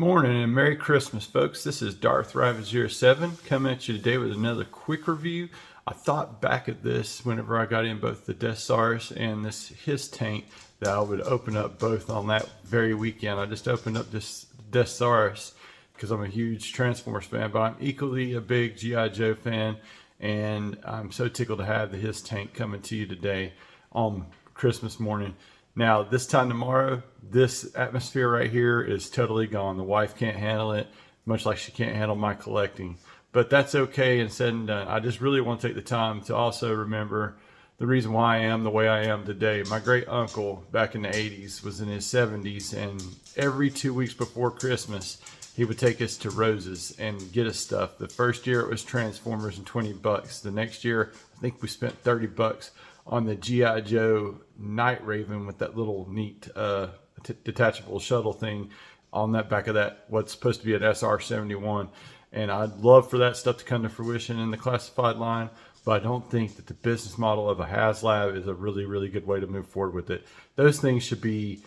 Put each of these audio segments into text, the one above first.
morning and Merry Christmas, folks. This is Darth Rabbit07 coming at you today with another quick review. I thought back at this whenever I got in both the Death Stars and this HISS tank that I would open up both on that very weekend. I just opened up this Death Stars because I'm a huge Transformers fan, but I'm equally a big G.I. Joe fan, and I'm so tickled to have the HISS tank coming to you today on Christmas morning. Now, this time tomorrow, this atmosphere right here is totally gone. The wife can't handle it, much like she can't handle my collecting. But that's okay and said and done. I just really want to take the time to also remember the reason why I am the way I am today. My great uncle back in the 80s was in his 70s, and every 2 weeks before Christmas, he would take us to Rose's and get us stuff. The first year it was Transformers and $20. The next year, I think we spent $30 on the G.I. Joe Night Raven with that little neat detachable shuttle thing on that back of that, what's supposed to be an SR-71. And I'd love for that stuff to come to fruition in the classified line, but I don't think that the business model of a Haslab is a really, really good way to move forward with it. Those things should be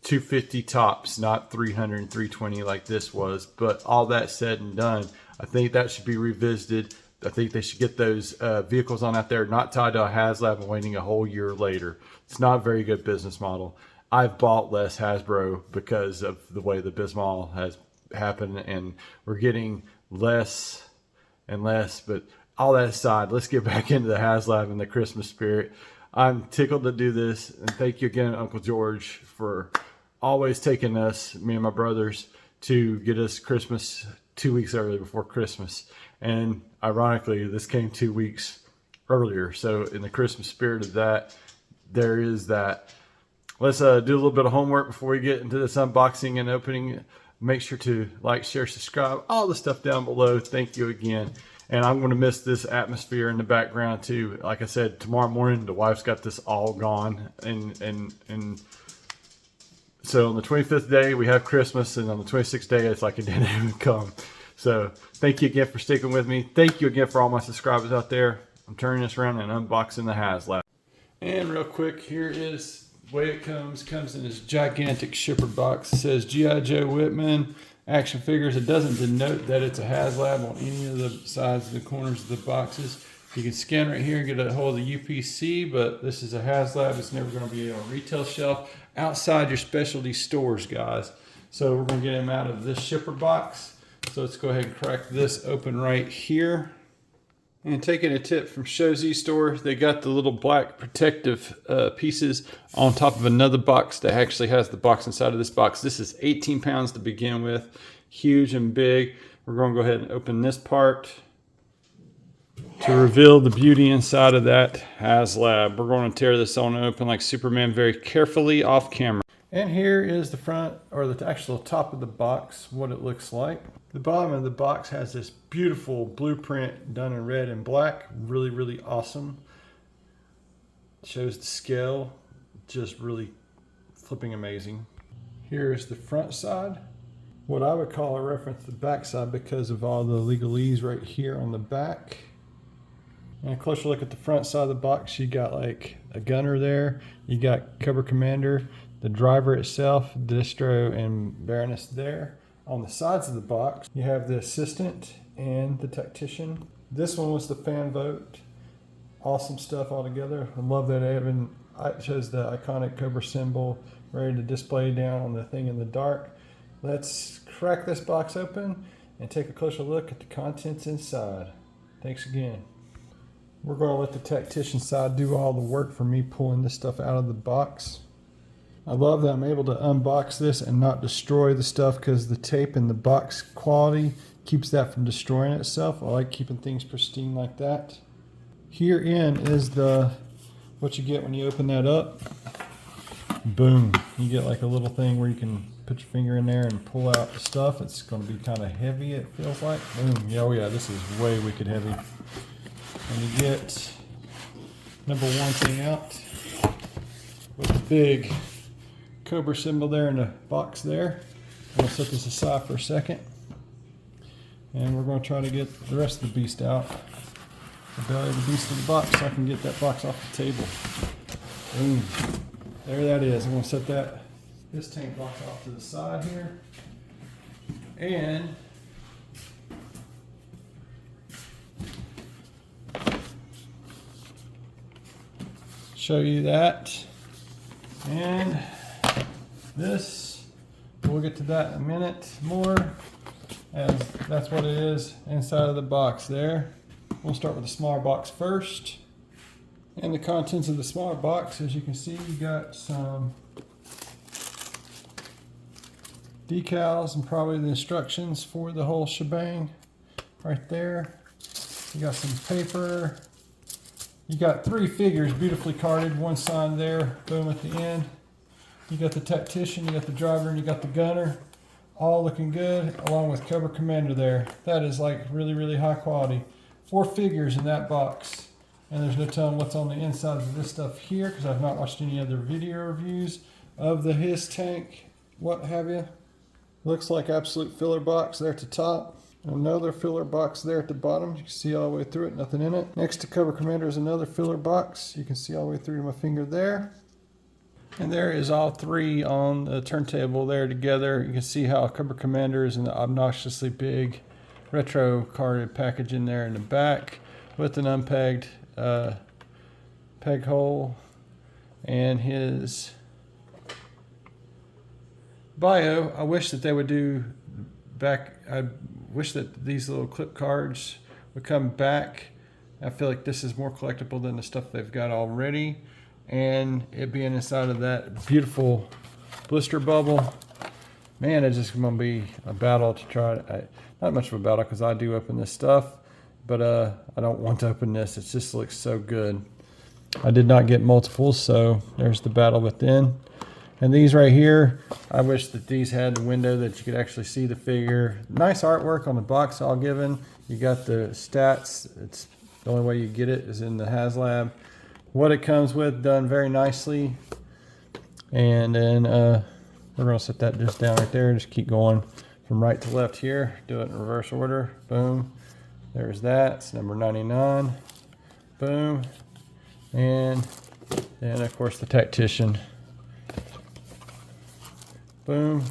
250 tops, not 300 and 320 like this was. But all that said and done, I think that should be revisited. I think they should get those vehicles on out there, not tied to a Haslab and waiting a whole year later. It's not a very good business model. I've bought less Hasbro because of the way the business model has happened, and we're getting less and less. But all that aside, let's get back into the Haslab and the Christmas spirit. I'm tickled to do this, and thank you again, Uncle George, for always taking us, me and my brothers, to get us Christmas 2 weeks early before Christmas. And ironically, this came 2 weeks earlier. So in the Christmas spirit of that, there is that. Let's do a little bit of homework before we get into this unboxing and opening. Make sure to like, share, subscribe, all the stuff down below. Thank you again. And I'm going to miss this atmosphere in the background too. Like I said, tomorrow morning, the wife's got this all gone. And so on the 25th day, we have Christmas. And on the 26th day, it's like it didn't even come. So thank you again for sticking with me. Thank you again for all my subscribers out there. I'm turning this around and unboxing the Haslab. And real quick, here is the way it comes. Comes in this gigantic shipper box. It says G.I. Joe Whitman action figures. It doesn't denote that it's a Haslab on any of the sides of the corners of the boxes. You can scan right here and get a hold of the UPC, but this is a Haslab. It's never going to be on a retail shelf outside your specialty stores, guys. So we're going to get him out of this shipper box. So let's go ahead and crack this open right here. And taking a tip from Show Z Store, they got the little black protective pieces on top of another box that actually has the box inside of this box. This is 18 pounds to begin with, huge and big. We're going to go ahead and open this part to reveal the beauty inside of that Haslab. We're going to tear this on open like Superman very carefully off camera. And here is the front, or the actual top of the box, what it looks like. The bottom of the box has this beautiful blueprint done in red and black. Really, really awesome. Shows the scale, just really flipping amazing. Here is the front side. What I would call a reference to the back side because of all the legalese right here on the back. And a closer look at the front side of the box, you got like a gunner there. You got Cobra Commander, the driver itself, Distro and Baroness there. On the sides of the box, you have the assistant and the tactician. This one was the fan vote. Awesome stuff altogether. I love that it shows the iconic Cobra symbol ready to display down on the thing in the dark. Let's crack this box open and take a closer look at the contents inside. Thanks again. We're going to let the tactician side do all the work for me pulling this stuff out of the box. I love that I'm able to unbox this and not destroy the stuff because the tape and the box quality keeps that from destroying itself. I like keeping things pristine like that. Herein is what you get when you open that up. Boom. You get like a little thing where you can put your finger in there and pull out the stuff. It's going to be kind of heavy, it feels like. Boom. Yeah, oh yeah, this is way wicked heavy. And you get number one thing out with the big Cobra symbol there in the box there. I'm going to set this aside for a second. And we're going to try to get the rest of the beast out. The belly of the beast in the box so I can get that box off the table. Boom. There that is. I'm going to set this tank box off to the side here. And show you that. And this, we'll get to that in a minute more, as that's what it is inside of the box there. We'll start with the smaller box first. And the contents of the smaller box, as you can see, you got some decals and probably the instructions for the whole shebang right there. You got some paper. You got 3 figures beautifully carded, one signed there, boom at the end. You got the tactician, you got the driver, and you got the gunner. All looking good, along with Cobra Commander there. That is like really, really high quality. 4 figures in that box. And there's no telling what's on the inside of this stuff here, because I've not watched any other video reviews of the HISS tank, what have you. Looks like absolute filler box there at the top. Another filler box there at the bottom. You can see all the way through it, nothing in it. Next to Cobra Commander is another filler box. You can see all the way through to my finger there. And there is all 3 on the turntable there together. You can see how Cobra Commander is in the obnoxiously big retro carded package in there in the back with an unpegged peg hole, and his bio. I wish that they would do back. I wish that these little clip cards would come back. I feel like this is more collectible than the stuff they've got already, and it being inside of that beautiful blister bubble. Man, it's just going to be a battle to try it. Not much of a battle because I do open this stuff, but I don't want to open this. It just looks so good. I did not get multiples, so there's the battle within. And these right here, I wish that these had the window that you could actually see the figure. Nice artwork on the box all given. You got the stats. It's the only way you get it is in the Haslab. What it comes with, done very nicely. And then we're going to set that just down right there. Just keep going from right to left here. Do it in reverse order. Boom. There's that. It's number 99. Boom. And then, of course, the tactician. Boom,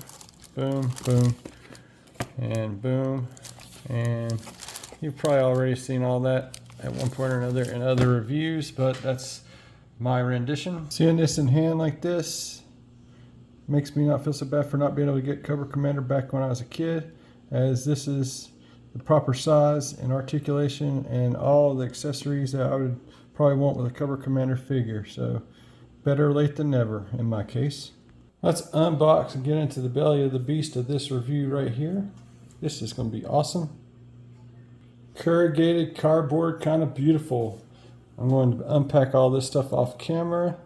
boom, boom, and boom. And you've probably already seen all that at one point or another in other reviews, but that's my rendition. Seeing this in hand like this makes me not feel so bad for not being able to get Cobra Commander back when I was a kid, as this is the proper size and articulation and all the accessories that I would probably want with a Cobra Commander figure. So better late than never in my case. Let's unbox and get into the belly of the beast of this review right here. This is going to be awesome. Corrugated cardboard, kind of beautiful. I'm going to unpack all this stuff off camera.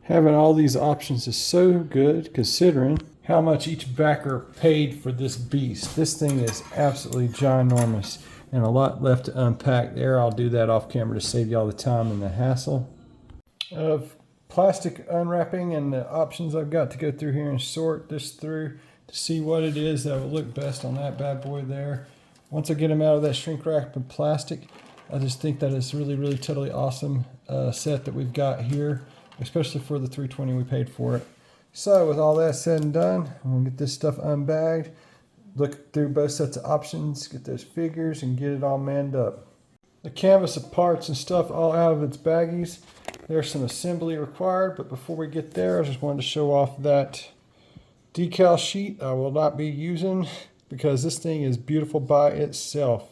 Having all these options is so good considering how much each backer paid for this beast. This thing is absolutely ginormous and a lot left to unpack there. I'll do that off camera to save you all the time and the hassle of plastic unwrapping and the options I've got to go through here and sort this through to see what it is that will look best on that bad boy there. Once I get them out of that shrink wrap and plastic, I just think that it's really, really totally awesome set that we've got here, especially for the $320 we paid for it. So with all that said and done, I'm going to get this stuff unbagged, look through both sets of options, get those figures, and get it all manned up. The canvas of parts and stuff all out of its baggies. There's some assembly required, but before we get there, I just wanted to show off that decal sheet I will not be using because this thing is beautiful by itself.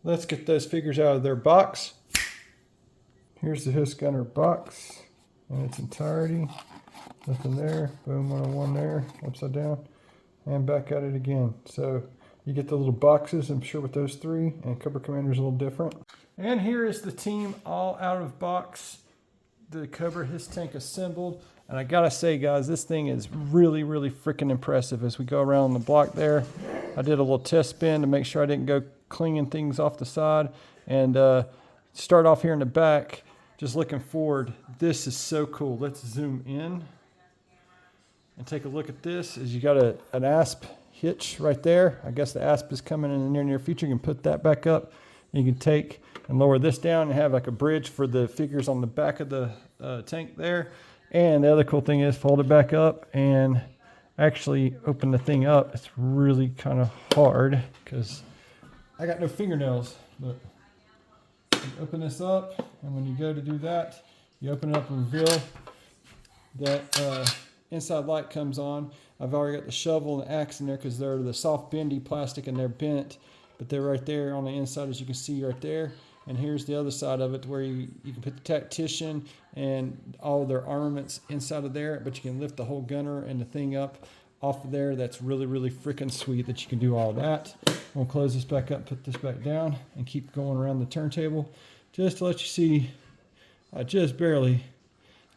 Let's get those figures out of their box. Here's the HISS Gunner box in its entirety. Nothing there. Boom, 101 there, upside down, and back at it again. So you get the little boxes, I'm sure, with those 3, and Cobra Commander is a little different. And here is the team all out of box. The Cobra HISS tank assembled, and I gotta say, guys, this thing is really, really freaking impressive. As we go around the block there, I did a little test spin to make sure I didn't go clinging things off the side, and start off here in the back. Just looking forward, this is so cool. Let's zoom in and take a look at this. As you got an asp hitch right there. I guess the asp is coming in the near future. You can put that back up. You can take and lower this down and have like a bridge for the figures on the back of the tank there. And the other cool thing is fold it back up and actually open the thing up, it's really kind of hard because I got no fingernails. But you open this up, and when you go to do that, you open it up and reveal that inside light comes on. I've already got the shovel and the axe in there because they're the soft bendy plastic and they're bent, but they're right there on the inside, as you can see right there. And here's the other side of it where you can put the tactician and all their armaments inside of there, but you can lift the whole gunner and the thing up off of there. That's really, really freaking sweet that you can do all that. We'll close this back up, put this back down, and keep going around the turntable just to let you see I just barely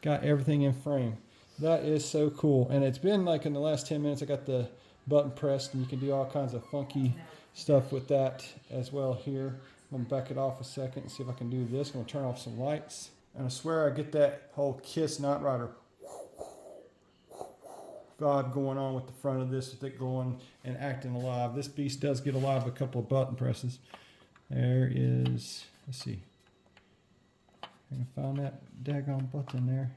got everything in frame. That is so cool. And it's been like in the last 10 minutes, I got the button pressed, and you can do all kinds of funky stuff with that as well here. I'm gonna back it off a second and see if I can do this. I'm gonna turn off some lights. And I swear I get that whole HISS Knight Rider vibe going on with the front of this, with it going and acting alive. This beast does get alive with a couple of button presses. There is, let's see. I can find that daggone button there.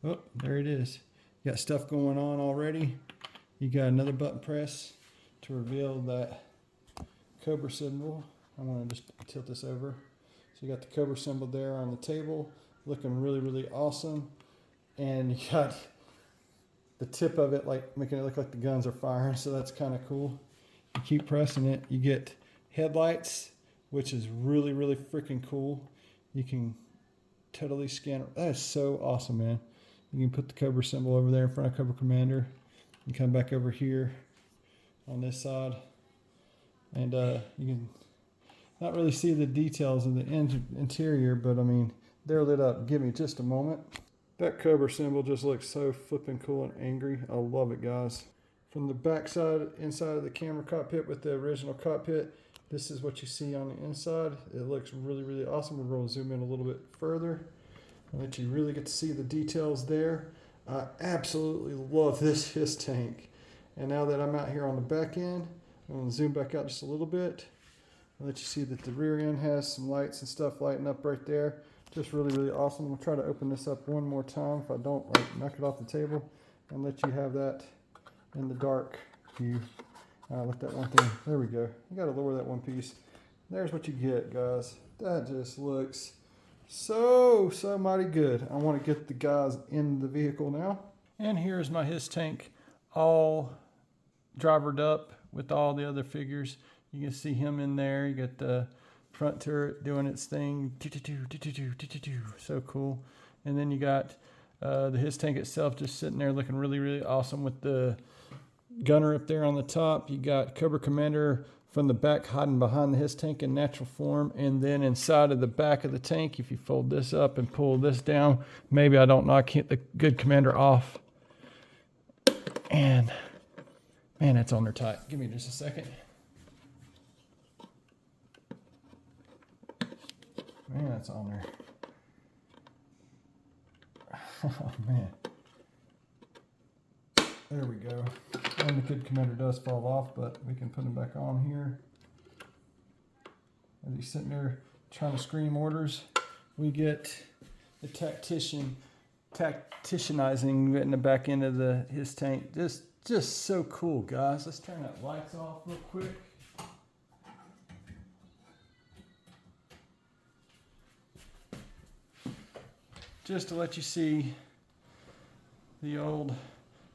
Oh, there it is. You got stuff going on already. You got another button press to reveal that Cobra symbol. I'm going to just tilt this over. So you got the Cobra symbol there on the table, looking really, really awesome. And you got the tip of it like making it look like the guns are firing, so that's kind of cool. You keep pressing it, you get headlights, which is really, really freaking cool. You can totally scan it. That is so awesome, man. You can put the Cobra symbol over there in front of Cobra Commander. You come back over here on this side, and you can not really see the details of the interior, but I mean, they're lit up. Give me just a moment. That Cobra symbol just looks so flipping cool and angry. I love it, guys. From the back side, inside of the camera cockpit with the original cockpit, this is what you see on the inside. It looks really, really awesome. We're going to zoom in a little bit further and let you really get to see the details there. I absolutely love this HISS tank. And now that I'm out here on the back end, I'm going to zoom back out just a little bit. I'll let you see that the rear end has some lights and stuff lighting up right there. Just really, really awesome. I'm going to try to open this up one more time if I don't knock it off the table, and let you have that in the dark view. Let that one thing, there we go. You got to lower that one piece. There's what you get, guys. That just looks so mighty good. I want to get the guys in the vehicle now. And here's my HISS tank all drivered up with all the other figures. You can see him in there. You got the front turret doing its thing. So cool. And then you got the HISS tank itself just sitting there looking really, really awesome with the gunner up there on the top. You got Cobra Commander from the back hiding behind the HISS tank in natural form. And then inside of the back of the tank, if you fold this up and pull this down, maybe, I don't know, I can't get the good commander off. And man, that's on there tight. Give me just a second. Man, that's on there. Oh, man. There we go. And the kid commander does fall off, but we can put him back on here. As he's sitting there trying to scream orders, we get the tacticianizing in the back end of the HISS tank. Just so cool, guys. Let's turn that lights off real quick. Just to let you see the old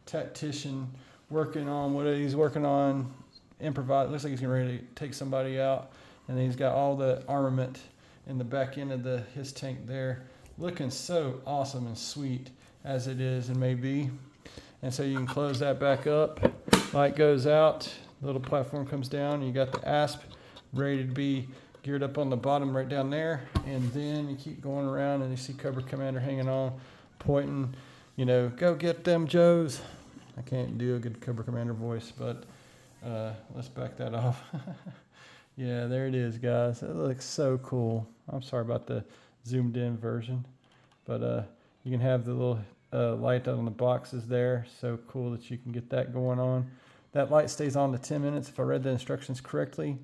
tactician working on what he's working on. Improvise. Looks like he's getting ready to take somebody out, and then he's got all the armament in the back end of the HISS tank there, looking so awesome and sweet as it is and may be. And so you can close that back up. Light goes out. Little platform comes down. You got the asp ready to be geared up on the bottom right down there, and then you keep going around and you see Cobra Commander hanging on, pointing, you know, go get them Joes. I can't do a good Cobra Commander voice, but let's back that off. Yeah, there it is, guys. It looks so cool. I'm sorry about the zoomed in version, but you can have the little light on the boxes there. So cool that you can get that going on. That light stays on to 10 minutes if I read the instructions correctly.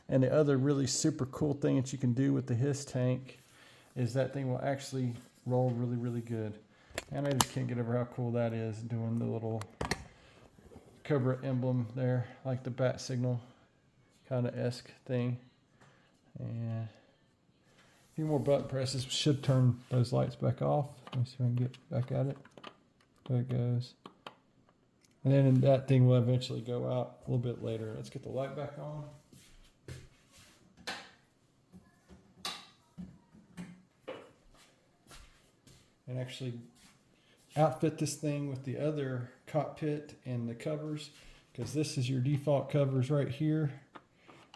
And the other really super cool thing that you can do with the HISS tank is that thing will actually roll really, really good. And I just can't get over how cool that is, doing the little Cobra emblem there, like the bat signal kind of esque thing. And a few more button presses should turn those lights back off. Let me see if I can get back at it. There it goes. And then that thing will eventually go out a little bit later. Let's get the light back on. And actually outfit this thing with the other cockpit and the covers, because this is your default covers right here.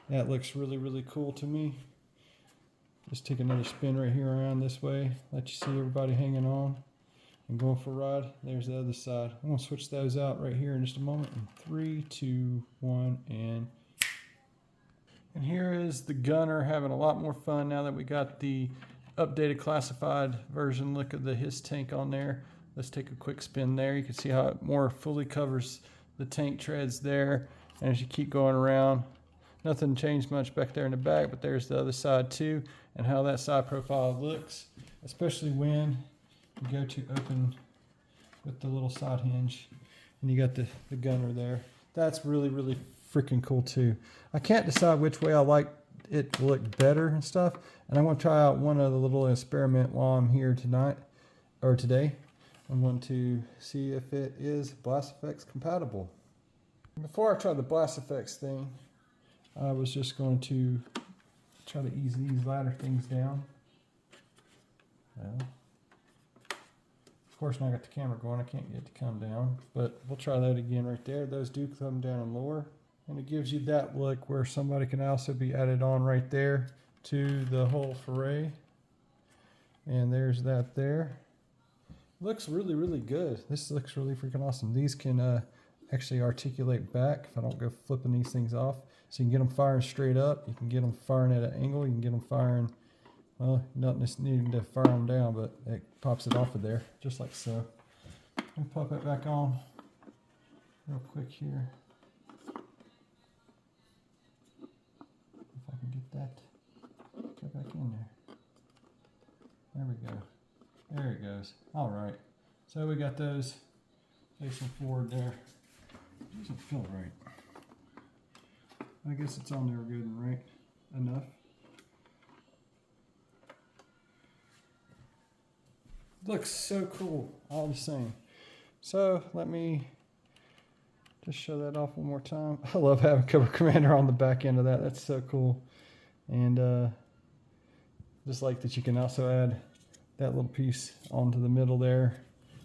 That looks really, really cool to me. Just take another spin right here around this way. Let you see everybody hanging on and going for a ride. There's the other side. I'm going to switch those out right here in just a moment. In 3, 2, 1, and here is the gunner having a lot more fun now that we got the updated classified version look of the HISS tank on there. Let's take a quick spin there. You can see how it more fully covers the tank treads there. And as you keep going around, nothing changed much back there in the back, but there's the other side too, and how that side profile looks, especially when you go to open with the little side hinge and you got the gunner there. That's really, really freaking cool too. I can't decide which way I like it to look better and stuff, and I'm going to try out one other little experiment while I'm here tonight or today. I'm going to see if it is Blast Effects compatible. Before I try the Blast Effects thing, I was just going to try to ease these ladder things down. Well, of course, now I got the camera going, I can't get it to come down, but we'll try that again right there. Those do come down and lower, and it gives you that look where somebody can also be added on right there to the whole foray. And there's that there. Looks really, really good. This looks really freaking awesome. These can actually articulate back if I don't go flipping these things off. So you can get them firing straight up. You can get them firing at an angle. You can get them firing, well, not just needing to fire them down, but it pops it off of there, just like so. Let me pop it back on real quick here. If I can get that, go back in there. There we go. There it goes. All right. So we got those facing forward there. It doesn't feel right. I guess it's on there good and right enough. Looks so cool all the same. So let me just show that off one more time. I love having Cobra Commander on the back end of that. That's so cool. And just like that you can also add that little piece onto the middle there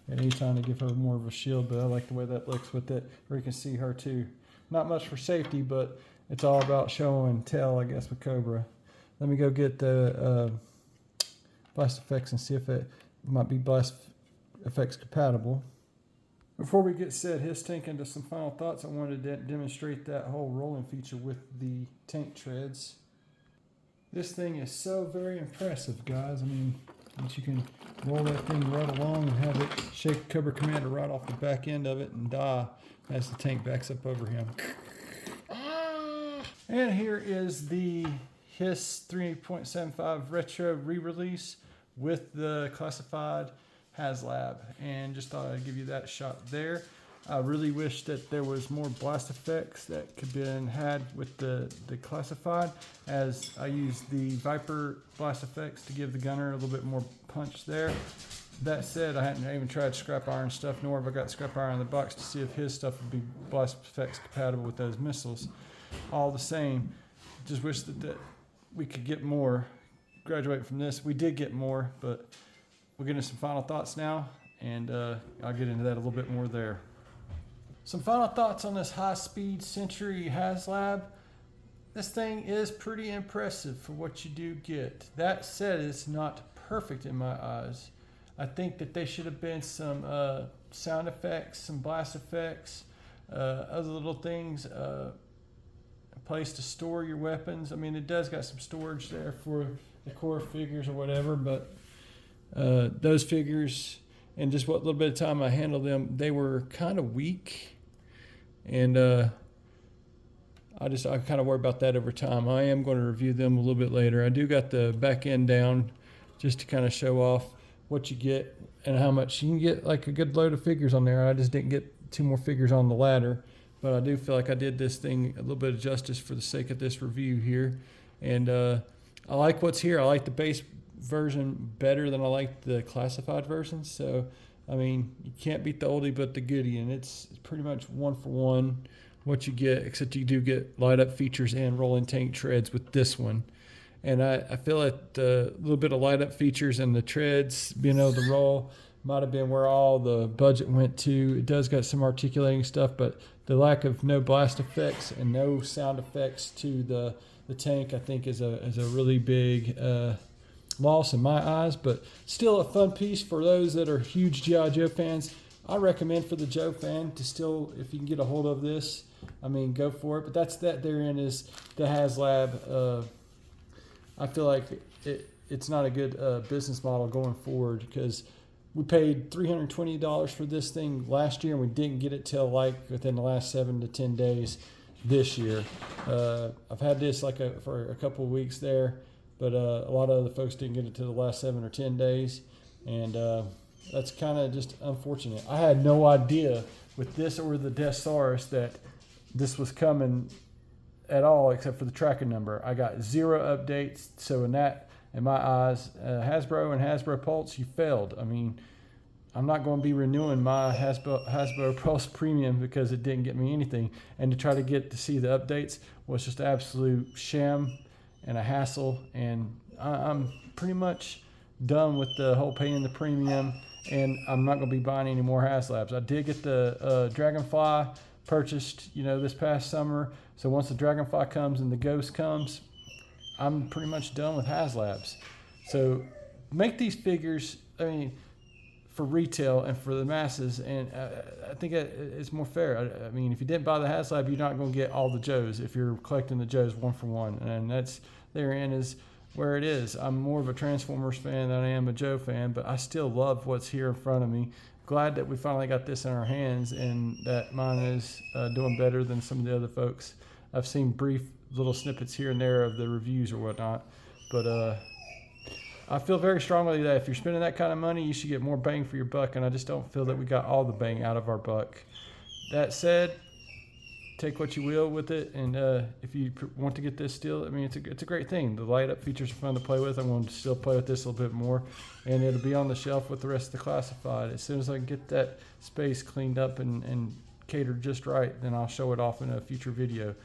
at any time to give her more of a shield, but I like the way that looks with it, where you can see her too. Not much for safety, but it's all about show and tell, I guess, with Cobra. Let me go get the Blast Effects and see if it might be Blast Effects compatible. Before we get said HISS tank into some final thoughts, I wanted to demonstrate that whole rolling feature with the tank treads. This thing is so very impressive, guys. I mean, that you can roll that thing right along and have it shake Cobra Commander right off the back end of it and die as the tank backs up over him. And here is the HISS 3.75 Retro re-release with the classified Haslab. And just thought I'd give you that shot there. I really wish that there was more blast effects that could be had with the classified, as I used the Viper blast effects to give the gunner a little bit more punch there. That said, I hadn't even tried scrap iron stuff, nor have I got scrap iron in the box to see if his stuff would be blast effects compatible with those missiles. All the same, just wish that we could get more. Graduate from this, we did get more, but we'll get into some final thoughts now, and I'll get into that a little bit more there. Some final thoughts on this high-speed Century Haslab. This thing is pretty impressive for what you do get. That said, it's not perfect in my eyes. I think that there should have been some sound effects, some blast effects, other little things, a place to store your weapons. I mean, it does got some storage there for the core figures or whatever, but those figures, and just what little bit of time I handled them, they were kind of weak. And I kind of worry about that over time. I am going to review them a little bit later. I do got the back end down just to kind of show off what you get and how much you can get, like a good load of figures on there. I just didn't get 2 more figures on the ladder, but I do feel like I did this thing a little bit of justice for the sake of this review here. And I like what's here. I like the base version better than I like the classified version. So, I mean, you can't beat the oldie but the goodie, and it's pretty much one for one what you get, except you do get light up features and rolling tank treads with this one. And I feel like the little bit of light up features and the treads, being able to roll, might have been where all the budget went to. It does got some articulating stuff, but the lack of no blast effects and no sound effects to the tank, I think, is a really big loss in my eyes. But still a fun piece for those that are huge G.I. Joe fans. I recommend for the Joe fan to still, if you can get a hold of this, I mean, go for it. But that's that. Therein is the Haslab. I feel like it's not a good business model going forward, because we paid $320 for this thing last year and we didn't get it till like within the last 7 to 10 days this year. I've had this for a couple of weeks there, but a lot of other folks didn't get it till the last 7 or 10 days, and that's kind of just unfortunate. I had no idea with this or the Desaurus that this was coming at all, except for the tracking number. I got 0 updates, so in my eyes, Hasbro and Hasbro Pulse, you failed. I mean, I'm not going to be renewing my Hasbro Pulse Premium because it didn't get me anything, and to try to get to see the updates was just absolute sham and a hassle, and I'm pretty much done with the whole paying the premium, and I'm not going to be buying any more Haslabs. I did get the Dragonfly purchased, this past summer. So once the Dragonfly comes and the Ghost comes, I'm pretty much done with Haslabs. So make these figures, for retail and for the masses, and I think it's more fair. I mean, if you didn't buy the Haslab, you're not going to get all the Joes if you're collecting the Joes one for one, and that's therein is where it is. I'm more of a Transformers fan than I am a Joe fan, but I still love what's here in front of me. Glad that we finally got this in our hands, and that mine is doing better than some of the other folks. I've seen brief little snippets here and there of the reviews or whatnot, but I feel very strongly that if you're spending that kind of money, you should get more bang for your buck, and I just don't feel that we got all the bang out of our buck. That said, take what you will with it, and if you want to get this still, it's a great thing. The light up features are fun to play with. I'm going to still play with this a little bit more, and it'll be on the shelf with the rest of the classified. As soon as I can get that space cleaned up and catered just right, then I'll show it off in a future video.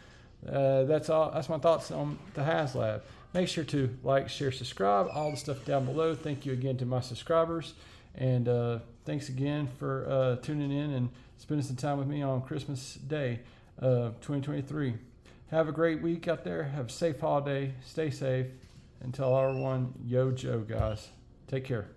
That's all. That's my thoughts on the Haslab. Make sure to like, share, subscribe, all the stuff down below. Thank you again to my subscribers, and thanks again for tuning in and spending some time with me on Christmas Day 2023. Have a great week out there. Have a safe holiday. Stay safe. And tell everyone, yo Joe, guys. Take care.